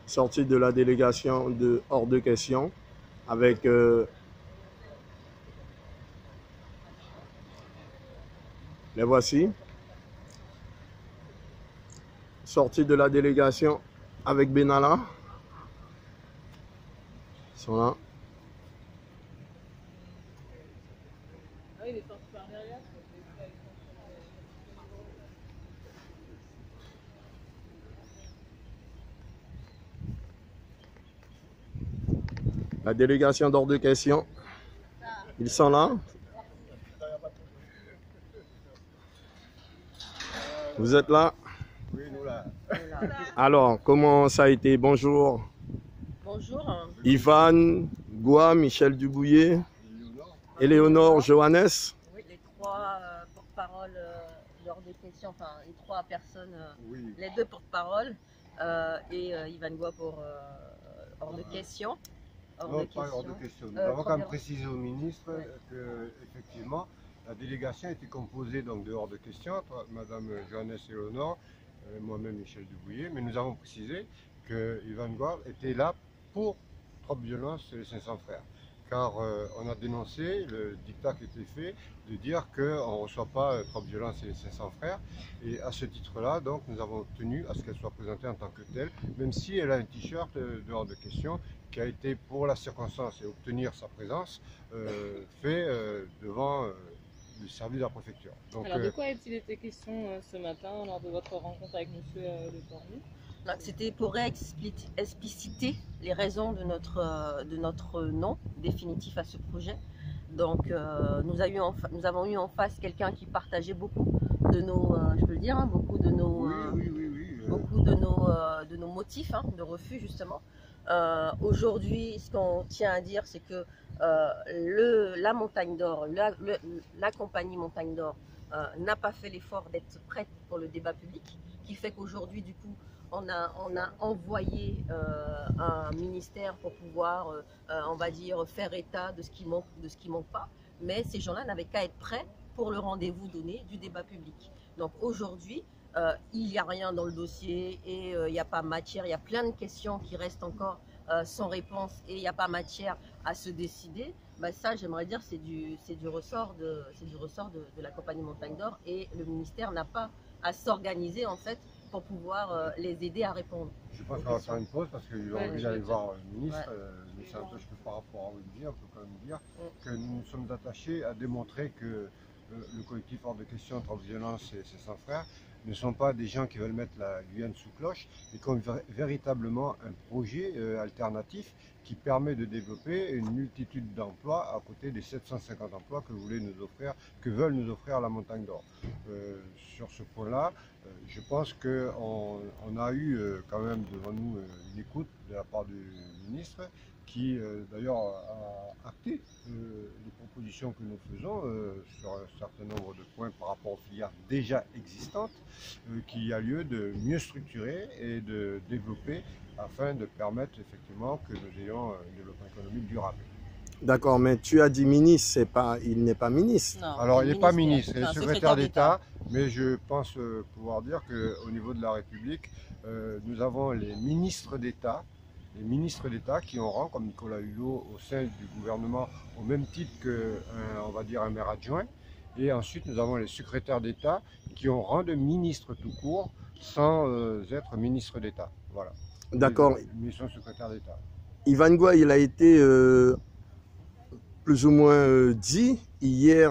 Sortie de la délégation de hors de question avec les voici. Sortie de la délégation avec Benalla. Ils sont là. La délégation d'hors de question. Ils sont là. Vous êtes là? Oui, nous là. Alors, comment ça a été? Bonjour. Bonjour. Ivan, Goua, Michel Dubouillet, Éléonore, Johannes. Oui, les trois porte-parole lors des questions, enfin les trois personnes, Oui. les deux porte-parole et Ivan Goua pour hors de question. Non, pas hors de question. Nous avons quand même précisé au ministre que, effectivement, la délégation était composée donc de hors de question, Madame Johannes Éléonore, moi-même Michel Dubouillet, mais nous avons précisé que Ivan Goua était là pour trop de violence sur les 500 frères. Car on a dénoncé le dictat qui était fait de dire qu'on ne reçoit pas trop de violence sur les 500 frères. Et à ce titre-là, donc, nous avons tenu à ce qu'elle soit présentée en tant que telle, même si elle a un t-shirt de hors de question qui a été, pour la circonstance et obtenir sa présence, fait devant le service de la préfecture. Donc, alors, de quoi a-t-il été question ce matin lors de votre rencontre avec M. Le Cornu? C'était pour expliciter les raisons de notre non définitif à ce projet. Donc nous avons eu en face quelqu'un qui partageait beaucoup de nos, je peux le dire, hein, beaucoup de nos, beaucoup de nos motifs hein, de refus justement. Aujourd'hui, ce qu'on tient à dire, c'est que la Montagne d'Or, la compagnie Montagne d'Or n'a pas fait l'effort d'être prête pour le débat public, qui fait qu'aujourd'hui, du coup, on a envoyé un ministère pour pouvoir, on va dire, faire état de ce qui manque pas. Mais ces gens-là n'avaient qu'à être prêts pour le rendez-vous donné du débat public. Donc aujourd'hui, il n'y a rien dans le dossier et il n'y a pas matière. Il y a plein de questions qui restent encore sans réponse et il n'y a pas matière à se décider. Ben ça, j'aimerais dire, c'est du ressort de la compagnie Montagne d'Or et le ministère n'a pas à s'organiser en fait pour pouvoir les aider à répondre. Je pense qu'on va faire une pause parce qu'il a envie d'aller voir le ministre, mais ça n'empêche que par rapport à Olivier, on peut quand même dire que nous nous sommes attachés à démontrer que le collectif hors de question entre violence et ses 100 frères ne sont pas des gens qui veulent mettre la Guyane sous cloche, mais qui ont véritablement un projet alternatif qui permet de développer une multitude d'emplois à côté des 750 emplois que veulent nous offrir la Montagne d'Or. Sur ce point-là, je pense qu'on a eu quand même devant nous une écoute de la part du ministre qui d'ailleurs a acté les propositions que nous faisons sur un certain nombre de points par rapport aux filières déjà existantes, qu'il y a lieu de mieux structurer et de développer afin de permettre effectivement que nous ayons un développement économique durable. D'accord, mais tu as dit ministre, il n'est pas ministre. Non, alors, il n'est pas ministre, il est secrétaire d'État, mais je pense pouvoir dire qu'au niveau de la République, nous avons les ministres d'État qui ont rang, comme Nicolas Hulot, au sein du gouvernement, au même titre on va dire un maire adjoint. Et ensuite, nous avons les secrétaires d'État qui ont rang de ministre tout court, sans être ministre d'État. Voilà. D'accord. Ils sont secrétaires d'État. Ivan Goua, il a été plus ou moins dit hier,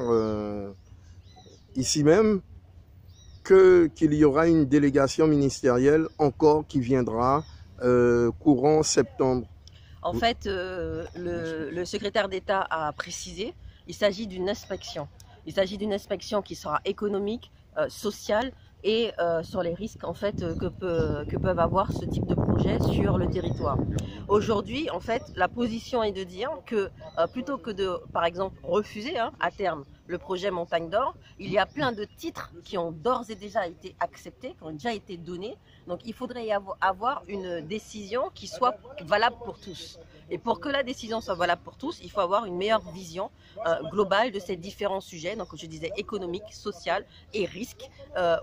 ici même, qu'il y aura une délégation ministérielle encore qui viendra courant septembre. En fait, le secrétaire d'État a précisé, il s'agit d'une inspection. Il s'agit d'une inspection qui sera économique, sociale et sur les risques en fait, que peuvent avoir ce type de projet sur le territoire. Aujourd'hui, en fait, la position est de dire que plutôt que de, par exemple, refuser à terme le projet Montagne d'Or, il y a plein de titres qui ont d'ores et déjà été acceptés, qui ont déjà été donnés. Donc il faudrait y avoir une décision qui soit valable pour tous. Et pour que la décision soit valable pour tous, il faut avoir une meilleure vision globale de ces différents sujets, donc je disais économique, social et risque,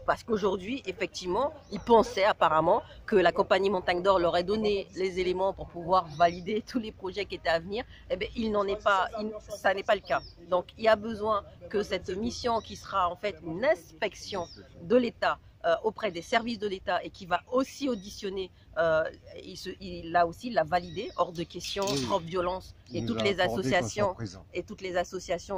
parce qu'aujourd'hui, effectivement, ils pensaient apparemment que la compagnie Montagne d'Or leur ait donné les éléments pour pouvoir valider tous les projets qui étaient à venir. Eh bien, il n'en est pas, ça n'est pas le cas. Donc, il y a besoin que cette mission, qui sera en fait une inspection de l'État, auprès des services de l'État et qui va aussi auditionner, il l'a validé, hors de question, trop de violence et toutes les associations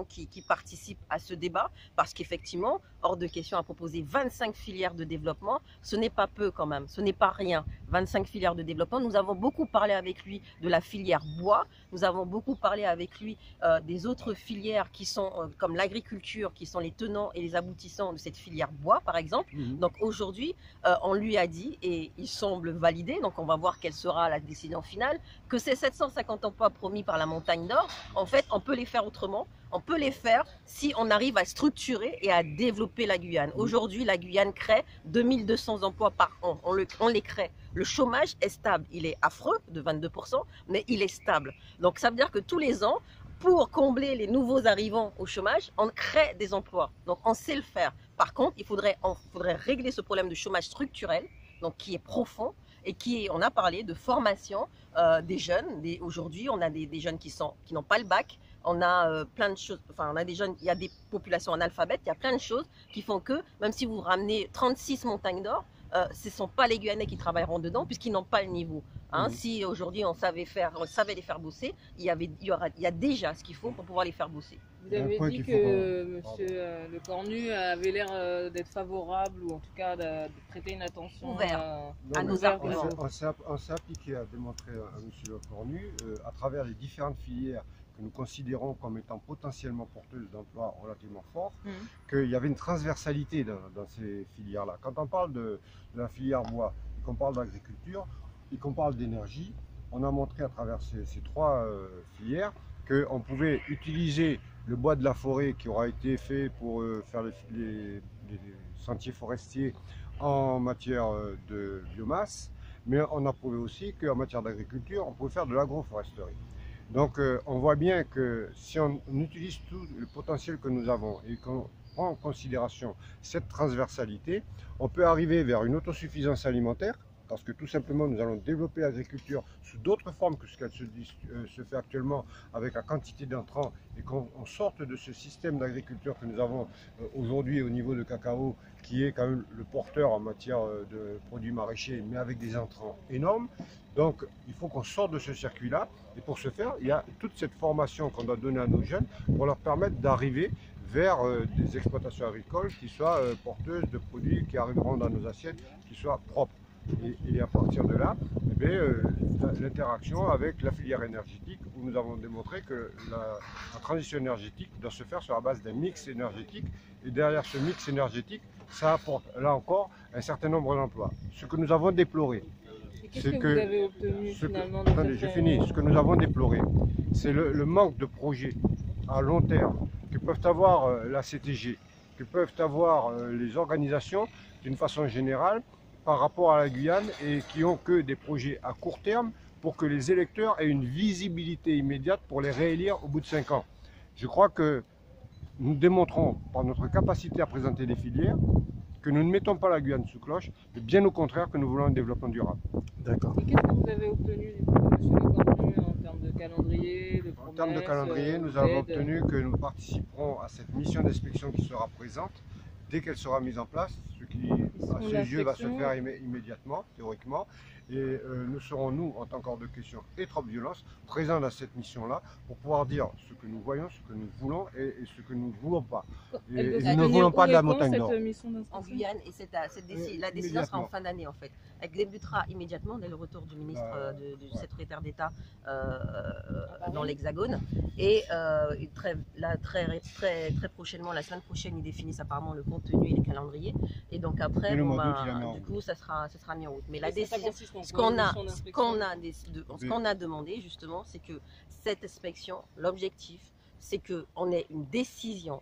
qui participent à ce débat, parce qu'effectivement, hors de question à proposer 25 filières de développement, ce n'est pas peu quand même, ce n'est pas rien, 25 filières de développement. Nous avons beaucoup parlé avec lui de la filière bois, nous avons beaucoup parlé avec lui des autres filières qui sont comme l'agriculture, qui sont les tenants et les aboutissants de cette filière bois par exemple. Donc aujourd'hui, on lui a dit, et il semble valider, donc on va voir quelle sera la décision finale, que ces 750 emplois promis par la Montagne d'Or, en fait, on peut les faire autrement. On peut les faire si on arrive à structurer et à développer la Guyane. Aujourd'hui, la Guyane crée 2200 emplois par an. On les crée. Le chômage est stable. Il est affreux de 22%, mais il est stable. Donc ça veut dire que tous les ans, pour combler les nouveaux arrivants au chômage, on crée des emplois. Donc on sait le faire. Par contre, il faudrait régler ce problème de chômage structurel, donc qui est profond, et on a parlé de formation des jeunes. Aujourd'hui, on a des jeunes qui n'ont pas le bac. On a plein de choses, enfin on a des jeunes, il y a des populations analphabètes, il y a plein de choses qui font que, même si vous ramenez 36 montagnes d'or, ce ne sont pas les Guyanais qui travailleront dedans, puisqu'ils n'ont pas le niveau. Si aujourd'hui on savait les faire bosser, il y a déjà ce qu'il faut pour pouvoir les faire bosser. Vous avez dit que monsieur Le Cornu avait l'air d'être favorable, ou en tout cas de prêter une attention ouverte à nos arguments. On s'est appliqué à démontrer à monsieur Le Cornu, à travers les différentes filières que nous considérons comme étant potentiellement porteuses d'emplois relativement forts, qu'il y avait une transversalité dans ces filières-là. Quand on parle de la filière bois, et qu'on parle d'agriculture, et qu'on parle d'énergie, on a montré à travers ces trois filières qu'on pouvait utiliser le bois de la forêt qui aura été fait pour faire les sentiers forestiers en matière de biomasse, mais on a prouvé aussi qu'en matière d'agriculture, on pouvait faire de l'agroforesterie. Donc on voit bien que si on utilise tout le potentiel que nous avons et qu'on prend en considération cette transversalité, on peut arriver vers une autosuffisance alimentaire, parce que tout simplement nous allons développer l'agriculture sous d'autres formes que ce qu'elle se fait actuellement, avec la quantité d'intrants, et qu'on sorte de ce système d'agriculture que nous avons aujourd'hui au niveau de cacao, qui est quand même le porteur en matière de produits maraîchers, mais avec des intrants énormes. Donc il faut qu'on sorte de ce circuit-là, et pour ce faire, il y a toute cette formation qu'on doit donner à nos jeunes pour leur permettre d'arriver vers des exploitations agricoles qui soient porteuses de produits qui arriveront dans nos assiettes, qui soient propres. Et à partir de là, l'interaction avec la filière énergétique, où nous avons démontré que la transition énergétique doit se faire sur la base d'un mix énergétique, et derrière ce mix énergétique, ça apporte là encore un certain nombre d'emplois. Ce que nous avons déploré, c'est que vous avez obtenu finalement de attendez, je finis. Ce que nous avons déploré, c'est le manque de projets à long terme que peuvent avoir la CTG, que peuvent avoir les organisations d'une façon générale par rapport à la Guyane, et qui ont que des projets à court terme pour que les électeurs aient une visibilité immédiate pour les réélire au bout de 5 ans. Je crois que nous démontrons par notre capacité à présenter des filières que nous ne mettons pas la Guyane sous cloche, mais bien au contraire que nous voulons un développement durable. D'accord. Et qu'est-ce que vous avez obtenu du coup, monsieur Le Cornu, en termes de calendrier, de promesses? En termes de calendrier, nous avons obtenu que nous participerons à cette mission d'inspection qui sera présente dès qu'elle sera mise en place, ce qui, à ses yeux, va se faire immédiatement, théoriquement. Et nous serons, nous, en tant qu'hors de question et trop de violence, présents dans cette mission-là pour pouvoir dire ce que nous voyons, ce que nous voulons et ce que nous ne voulons pas. Et nous ne voulons pas de la montagne d'or. En Guyane, et la décision sera en fin d'année en fait. Elle débutera immédiatement dès le retour du ministre du secrétaire d'État dans l'Hexagone. Et très prochainement, la semaine prochaine, ils définissent apparemment le contenu et les calendriers. Et donc après, du coup, ça sera mis en route. Mais la décision, ce qu'on a demandé justement, c'est que cette inspection, l'objectif, c'est qu'on ait une décision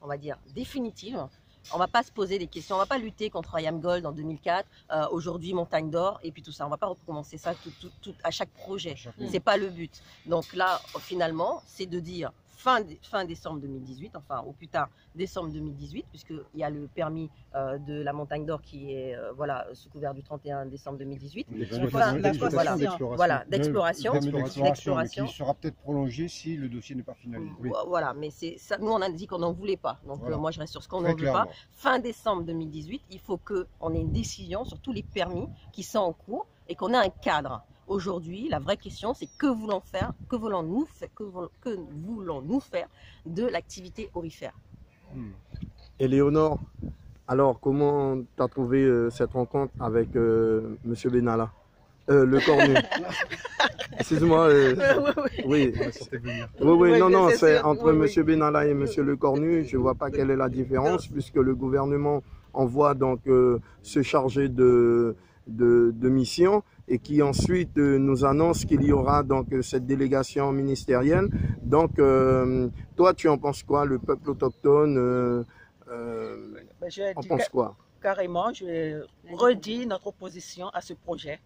on va dire, définitive. On ne va pas se poser des questions, on ne va pas lutter contre Ayam Gold en 2004, aujourd'hui Montagne d'Or et puis tout ça. On ne va pas recommencer ça à chaque projet. Ce n'est pas le but. Donc là, finalement, c'est de dire fin décembre 2018, enfin au plus tard décembre 2018, puisqu'il y a le permis de la Montagne d'Or qui est sous couvert du 31 décembre 2018. D'exploration. Qui sera peut-être prolongé si le dossier n'est pas finalisé. Voilà, mais ça, nous on a dit qu'on n'en voulait pas. Donc moi je reste sur ce qu'on n'en veut pas. Fin décembre 2018, il faut qu'on ait une décision sur tous les permis qui sont en cours et qu'on ait un cadre. Aujourd'hui, la vraie question, c'est que voulons-nous faire de l'activité aurifère. Éléonore, alors comment tu as trouvé cette rencontre avec M. Benalla, le Cornu? Excuse-moi. Oui, non, c'est entre M. Benalla et M. le Cornu. Je ne vois pas quelle est la différence, puisque le gouvernement envoie donc se charger de mission et qui ensuite nous annonce qu'il y aura donc cette délégation ministérielle. Donc, toi, tu en penses quoi? Le peuple autochtone en pense quoi? Carrément, je redis notre opposition à ce projet.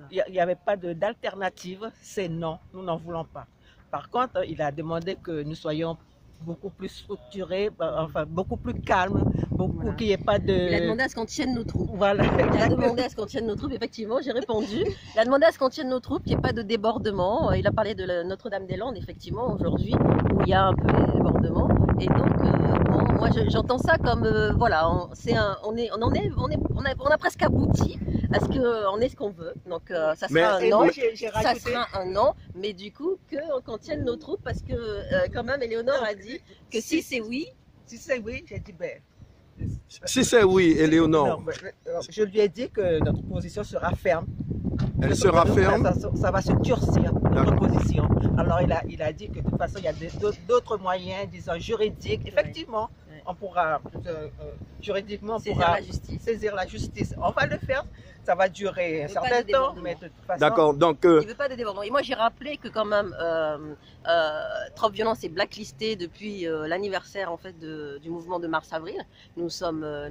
Il n'y avait pas d'alternative, c'est non, nous n'en voulons pas. Par contre, il a demandé que nous soyons beaucoup plus structurés, enfin beaucoup plus calmes, qu'il n'y ait pas de... Il a demandé à ce qu'on tienne nos troupes. Voilà. Il a demandé à ce qu'on tienne nos troupes, effectivement, j'ai répondu. Il a demandé à ce qu'on tienne nos troupes, qu'il n'y ait pas de débordement. Il a parlé de Notre-Dame-des-Landes, effectivement, aujourd'hui, où il y a un peu des débordements. Et donc, moi j'entends ça comme, on a presque abouti à ce qu'on ait ce qu'on veut. Donc ça sera un an, ça sera un an, mais du coup qu'on tienne nos troupes parce que quand même Éléonore a dit que si c'est oui. Si c'est oui, j'ai dit ben. Si c'est oui, Éléonore. Je lui ai dit que notre position sera ferme. Elle sera ferme. Ça va se durcir, notre position. Alors il a dit que de toute façon il y a d'autres moyens, disons juridiques. Effectivement, on pourra juridiquement saisir la justice. On va le faire. Ça va durer un certain temps, mais de toute façon... D'accord, donc... Il ne veut pas de débordement. Et moi, j'ai rappelé que quand même, Trop Violence est blacklisté depuis l'anniversaire en fait, du mouvement de mars-avril. Nous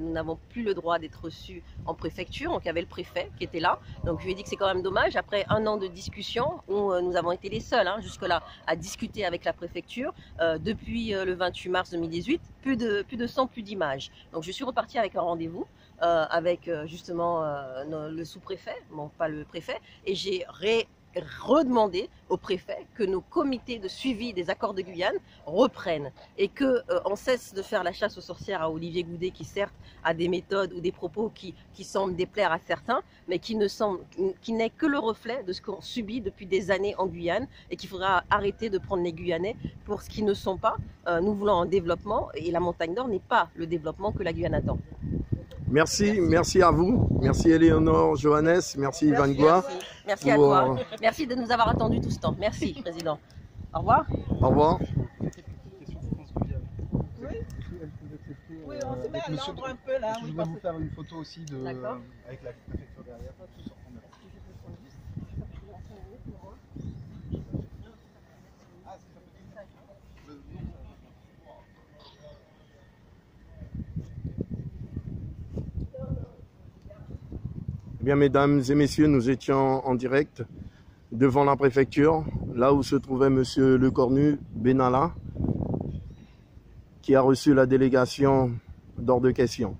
n'avons plus le droit d'être reçus en préfecture. Donc, il y avait le préfet qui était là. Donc, je lui ai dit que c'est quand même dommage. Après un an de discussion, où nous avons été les seuls, jusque-là, à discuter avec la préfecture, depuis le 28 mars 2018, plus de son, plus d'images. Donc, je suis repartie avec un rendez-vous. Avec justement le sous-préfet, bon pas le préfet, et j'ai redemandé au préfet que nos comités de suivi des accords de Guyane reprennent et qu'on cesse de faire la chasse aux sorcières à Olivier Goudet qui certes a des méthodes ou des propos qui semblent déplaire à certains, mais qui n'est que le reflet de ce qu'on subit depuis des années en Guyane et qu'il faudra arrêter de prendre les Guyanais pour ce qu'ils ne sont pas. Nous voulons un développement et la Montagne d'Or n'est pas le développement que la Guyane attend. Merci à vous. Merci Éléonore Johannes, merci Ivan Goua. Merci à toi. Merci de nous avoir attendus tout ce temps. Merci, Président. Au revoir. Au revoir. Oui, on se met à l'ordre un peu là. Je voudrais vous faire une photo aussi avec la préfecture derrière. Eh bien, mesdames et messieurs, nous étions en direct devant la préfecture, là où se trouvait monsieur Le Cornu Benalla, qui a reçu la délégation d'Hors de Question.